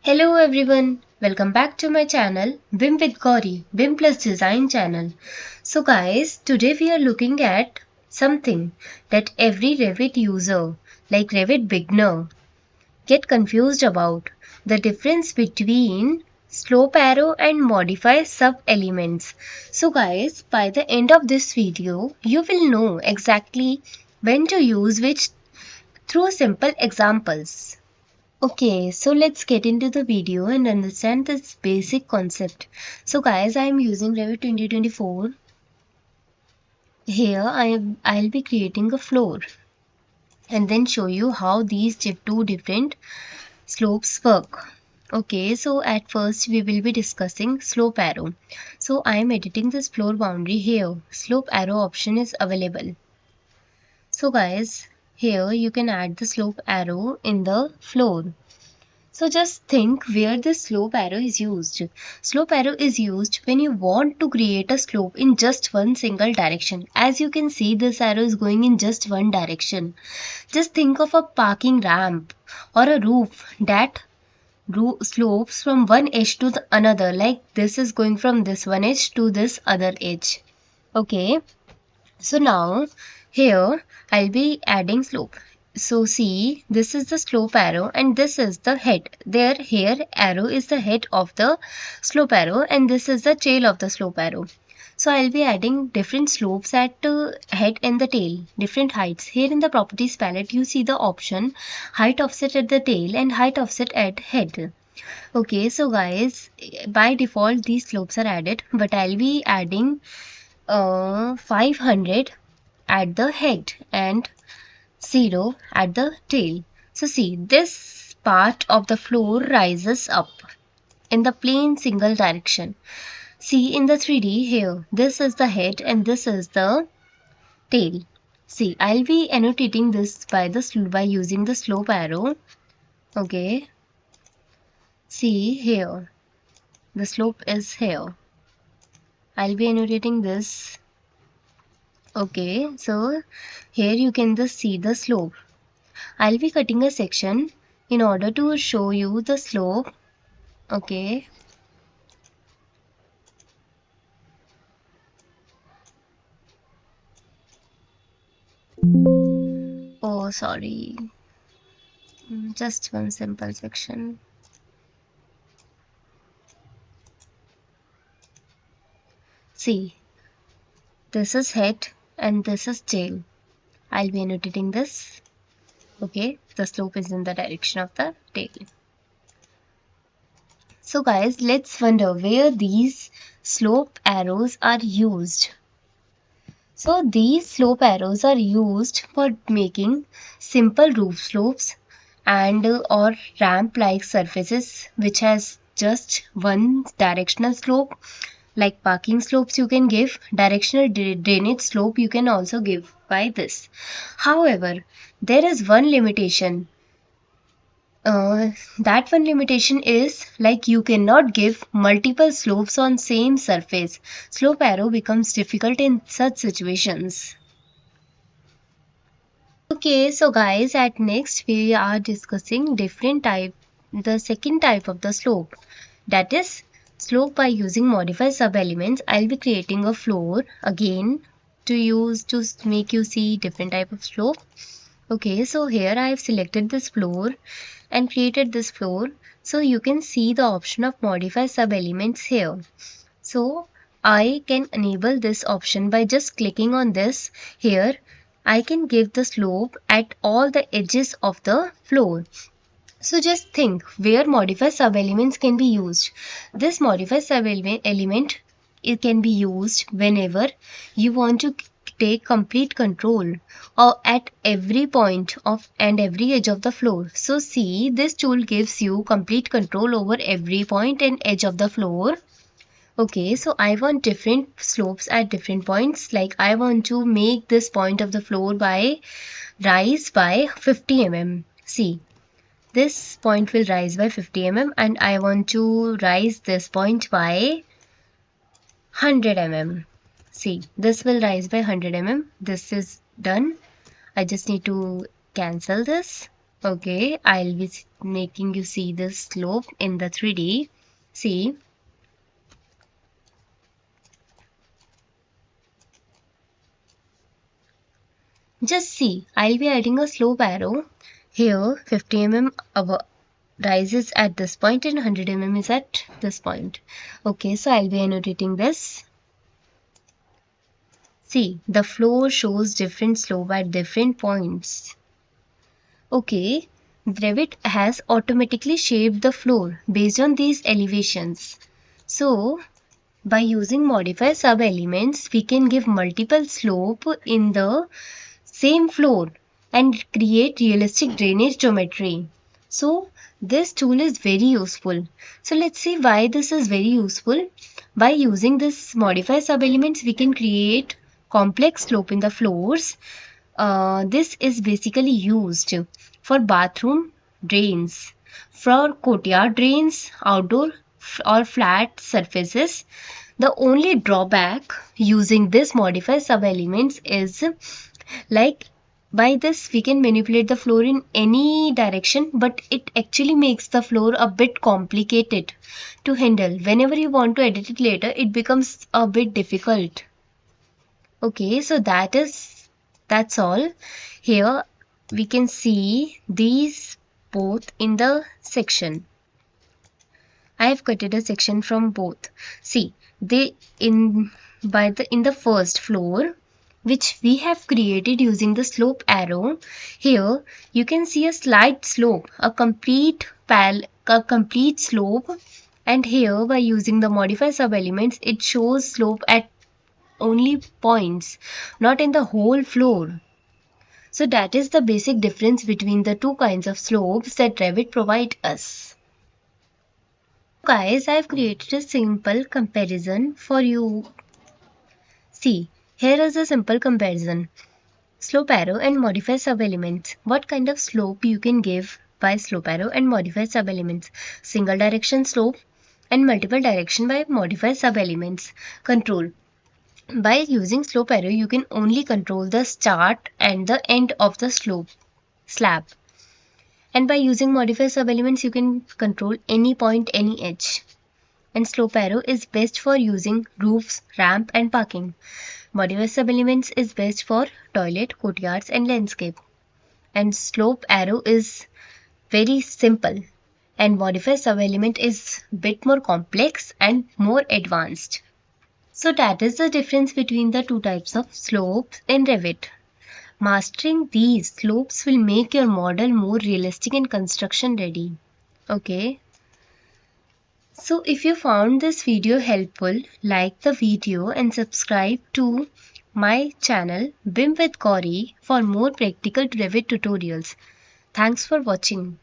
Hello everyone, welcome back to my channel BIM with Gauri, BIM plus design channel. So guys, today we are looking at something that every Revit user like Revit beginner get confused about, the difference between slope arrow and modify sub elements. So guys, by the end of this video, you will know exactly when to use which through simple examples. Okay, so let's get into the video and understand this basic concept. So guys, I am using Revit 2024. Here I'll be creating a floor and then show you how these two different slopes work. Okay, so at first we will be discussing slope arrow. So I am editing this floor boundary here. Slope arrow option is available. So guys, here you can add the slope arrow in the floor. So just think where this slope arrow is used. Slope arrow is used when you want to create a slope in just one single direction. As you can see, this arrow is going in just one direction. Just think of a parking ramp or a roof that slopes from one edge to the another, like this is going from this one edge to this other edge. Okay, so now here I'll be adding slope. So see, this is the slope arrow and this is the head. There here arrow is the head of the slope arrow and this is the tail of the slope arrow. So I'll be adding different slopes at head and the tail, different heights. Here in the properties palette you see the option height offset at the tail and height offset at head. Okay, so guys, by default these slopes are added, but I'll be adding 500 at the head and 0 at the tail. So see, this part of the floor rises up in the plain single direction. See in the 3D here, this is the head and this is the tail. See, I'll be annotating this by using the slope arrow. Okay. See here, the slope is here. I'll be annotating this. Okay, so here you can just see the slope. I'll be cutting a section in order to show you the slope. Okay. Oh, sorry. Just one simple section. See, this is head and this is tail. I'll be annotating this. Okay, the slope is in the direction of the tail. So guys, let's wonder where these slope arrows are used. So these slope arrows are used for making simple roof slopes and or ramp like surfaces which has just one directional slope. Like parking slopes you can give, directional drainage slope you can also give by this. However, there is one limitation. That one limitation is like you cannot give multiple slopes on same surface. Slope arrow becomes difficult in such situations. Okay, so guys, at next we are discussing the second type of the slope, that is slope by using modify sub-elements. I'll be creating a floor again to make you see different type of slope. Okay, so here I have selected this floor and created this floor. So you can see the option of modify sub-elements here. So I can enable this option by just clicking on this. Here I can give the slope at all the edges of the floor. So just think where modify sub-elements can be used. This modify sub-element it can be used whenever you want to take complete control or at every point of and every edge of the floor. So see, this tool gives you complete control over every point and edge of the floor. Okay, so I want different slopes at different points. Like I want to make this point of the floor rise by 50 mm. See, this point will rise by 50 mm and I want to rise this point by 100 mm. See, this will rise by 100 mm. This is done. I just need to cancel this. Okay, I'll be making you see the slope in the 3D. See, just see, I'll be adding a slope arrow. Here, 50 mm rises at this point and 100 mm is at this point. Okay, so I'll be annotating this. See, the floor shows different slope at different points. Okay, Revit has automatically shaped the floor based on these elevations. So, by using modify sub-elements, we can give multiple slope in the same floor and create realistic drainage geometry. So, this tool is very useful. So, let's see why this is very useful. By using this modify sub-elements, we can create complex slope in the floors. This is basically used for bathroom drains, for courtyard drains, outdoor or flat surfaces. The only drawback using this modify sub-elements is like by this we can manipulate the floor in any direction, but it actually makes the floor a bit complicated to handle. Whenever you want to edit it later, it becomes a bit difficult. Okay, so that's all. Here we can see these both in the section. I have cutted a section from both. See, they in the first floor, which we have created using the slope arrow. Here you can see a slight slope, a complete slope, and here by using the modify sub elements, it shows slope at only points, not in the whole floor. So that is the basic difference between the two kinds of slopes that Revit provide us. Guys, I've created a simple comparison for you. See, here is a simple comparison. Slope arrow and modify sub-elements. What kind of slope you can give by slope arrow and modify sub-elements? Single direction slope and multiple direction by modify sub-elements. Control. By using slope arrow, you can only control the start and the end of the slope slab. And by using modify sub-elements, you can control any point, any edge. And slope arrow is best for using roofs, ramp and parking. Modify sub-elements is best for toilet, courtyards and landscape. And slope arrow is very simple. And modify sub-element is bit more complex and more advanced. So that is the difference between the two types of slopes in Revit. Mastering these slopes will make your model more realistic and construction ready. Okay. So if you found this video helpful, like the video and subscribe to my channel BIM with Gauri for more practical Revit tutorials. Thanks for watching.